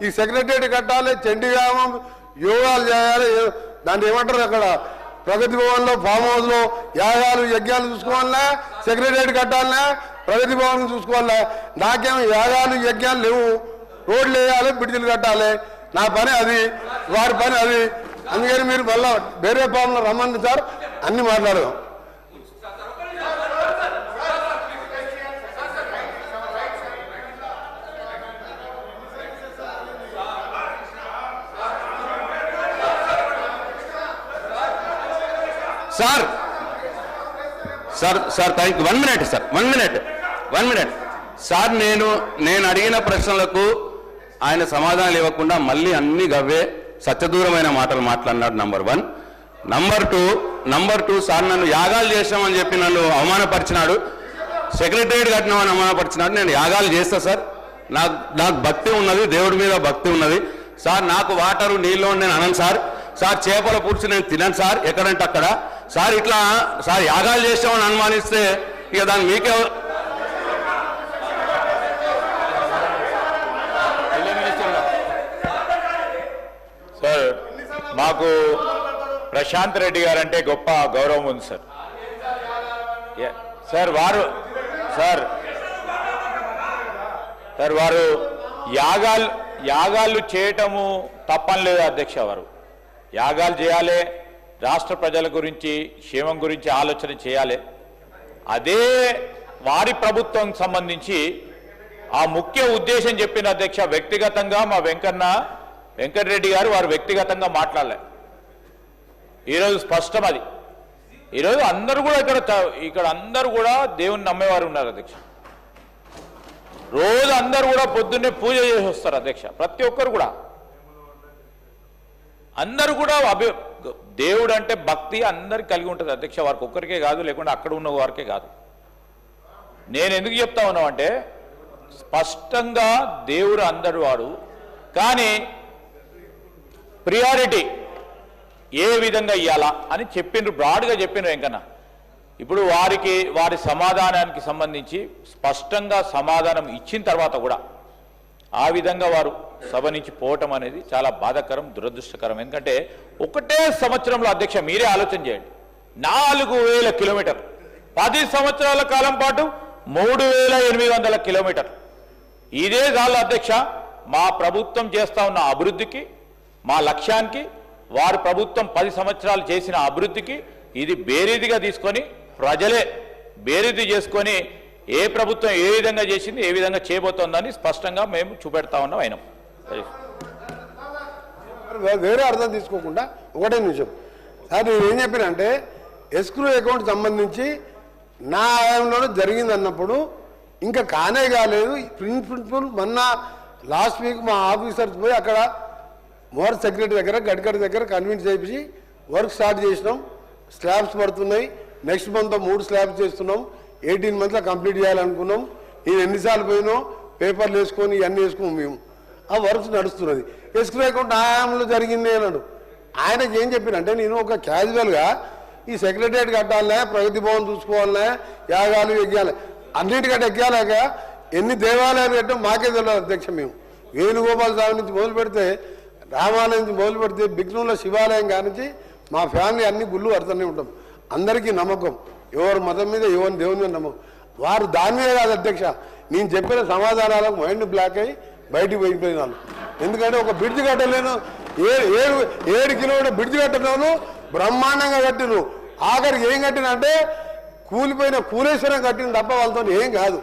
ఈ సెక్రటేరియట్ కట్టాలి, చండీగ్రామం యోగాలు చేయాలి, దాన్ని ఏమంటారు అక్కడ ప్రగతి భవన్లో ఫామ్ హౌస్లో యాగాలు యజ్ఞాలు చూసుకోవాలన్నా, సెక్రటేరియట్ కట్టాలన్నా, ప్రగతి భవన్ చూసుకోవాలా. నాకేమో యాగాలు యజ్ఞాలు లేవు, రోడ్లు వేయాలి, బ్రిడ్జిలు కట్టాలి. నా పని అది, వారి పని అది. అందుకని మీరు మళ్ళీ వేరే ఫామ్లో రమ్మండి సార్, అన్ని మాట్లాడదాం. Sir sir sir thank you. 1 minute sir, 1 minute sir. నేను అడిగిన ప్రశ్నలకు ఆయన సమాధానాలు ఇవ్వకుండా మళ్ళీ అన్ని గవ్వే సత్యదూరమైన మాటలు మాట్లాడినాడు. నంబర్ టూ సార్ నన్ను యాగాలు చేసామని చెప్పి నన్ను అవమానపరిచినాడు, సెక్రటేరియట్ కట్టినామని అవమానపరిచినాడు. నేను యాగాలు చేస్తా సార్, నాకు భక్తి ఉన్నది, దేవుడి మీద భక్తి ఉన్నది సార్. నాకు వాటరు నీళ్ళు నేను అనను సార్. చేపల పులుసు నేను తినను సార్, ఎక్కడంటే అక్కడ సార్. ఇట్లా సార్ యాగాలు చేసామని అనుమానిస్తే ఇక దాన్ని మీకే సార్. మాకు ప్రశాంత్ రెడ్డి గారు అంటే గొప్ప గౌరవం ఉంది సార్. వారు యాగాలు చేయటము తప్పని లేదు అధ్యక్ష. వారు యాగాలు చేయాలి, రాష్ట్ర ప్రజల గురించి క్షేమం గురించి ఆలోచన చేయాలి. అదే వారి ప్రభుత్వం సంబంధించి ఆ ముఖ్య ఉద్దేశం చెప్పిన అధ్యక్ష. వ్యక్తిగతంగా మా వెంకటరెడ్డి గారు వారు వ్యక్తిగతంగా మాట్లాడలే. ఈరోజు స్పష్టం అది. ఈరోజు అందరూ కూడా ఇక్కడ అందరూ కూడా దేవుని నమ్మేవారు ఉన్నారు అధ్యక్ష. రోజు అందరూ కూడా పొద్దున్నే పూజ చేసి వస్తారు అధ్యక్ష. ప్రతి ఒక్కరు కూడా అందరూ కూడా దేవుడు అంటే భక్తి అందరికి కలిగి ఉంటుంది అధ్యక్ష. వారికి ఒక్కరికే కాదు, లేకుండా అక్కడ ఉన్న వారికే కాదు. నేను ఎందుకు చెప్తా ఉన్నామంటే స్పష్టంగా దేవుడు అందరు వాడు, కానీ ప్రియారిటీ ఏ విధంగా ఇవ్వాలా అని చెప్పిండ్రు, బ్రాడ్గా చెప్పిండ్రు వెంకన్న. ఇప్పుడు వారి సమాధానానికి సంబంధించి స్పష్టంగా సమాధానం ఇచ్చిన తర్వాత కూడా ఆ విధంగా వారు సభ నుంచి పోవటం అనేది చాలా బాధాకరం, దురదృష్టకరం. ఎందుకంటే ఒకటే సంవత్సరంలో అధ్యక్ష మీరే ఆలోచన చేయండి, 4000 కిలోమీటర్లు, 10 సంవత్సరాల కాలం పాటు 3800 కిలోమీటర్లు. ఇదే చాలు అధ్యక్ష మా ప్రభుత్వం చేస్తా ఉన్న అభివృద్ధికి, మా లక్ష్యానికి. వారి ప్రభుత్వం 10 సంవత్సరాలు చేసిన అభివృద్ధికి ఇది బేరీదిగా తీసుకొని ప్రజలే బేరీది చేసుకొని ఏ ప్రభుత్వం ఏ విధంగా చేసింది, ఏ విధంగా చేయబోతోందని స్పష్టంగా మేము చూపెడతా ఉన్నాం. అయినా వేరే అర్థం తీసుకోకుండా ఒకటే నిమిషం సార్, నేను ఏం చెప్పినంటే ఎస్క్రూ అకౌంట్ సంబంధించి నా ఆయంలోనే జరిగింది అన్నప్పుడు ఇంకా కానే కాలేదు. ప్రిన్సిపల్ మొన్న లాస్ట్ వీక్ మా ఆఫీసర్స్ పోయి అక్కడ మోర్ సెక్రటరీ దగ్గర గడ్కరీ దగ్గర కన్విన్స్ చేయించి వర్క్ స్టార్ట్ చేసినాం. స్లాబ్స్ పడుతున్నాయి, నెక్స్ట్ మంత్ 3 స్లాబ్స్ చేస్తున్నాం, 18 monthsలో కంప్లీట్ చేయాలనుకున్నాం. నేను ఎన్నిసార్లు పోయినో పేపర్లు వేసుకొని ఇవన్నీ వేసుకోము మేము. ఆ వర్క్స్ నడుస్తున్నది. ఎస్క్రూ అకౌంట్ ఆయంలో జరిగింది అన్నాడు. ఆయనకి ఏం చెప్పినంటే నేను ఒక క్యాజువల్గా ఈ సెక్రటరియట్ కట్టాలనే, ప్రగతి భవన్ చూసుకోవాలనే, యాగాలు యజ్ఞాలు అన్నిటికంటే ఎక్కాలేక ఎన్ని దేవాలయాలు కట్టాం మాకే తెలియదు అధ్యక్ష. మేము వేణుగోపాల స్వామి నుంచి మొదలు పెడితే, రామాలయం నుంచి మొదలు పెడితే, బిగ్నూరులో శివాలయం కానించి మా ఫ్యామిలీ అన్ని గుళ్ళు కడుతూనే ఉంటాం. అందరికీ నమ్మకం, ఎవరు మతం మీద ఎవరి దేవుని మీద నమ్మకం. వారు దాని మీద కాదు అధ్యక్ష, నేను చెప్పిన సమాధానాలకు మైండ్ బ్లాక్ అయ్యి బయటికి పోయిపోయినాను. ఎందుకంటే ఒక బ్రిడ్జ్ కట్టలేను, 7 కిలోమీటర్ బ్రిడ్జ్ కట్టలేను, బ్రహ్మాండంగా కట్టిను. ఆఖరికి ఏం కట్టిన అంటే కూలిపోయిన కూలేశ్వరం కట్టిన తప్ప వాళ్ళతో ఏం కాదు.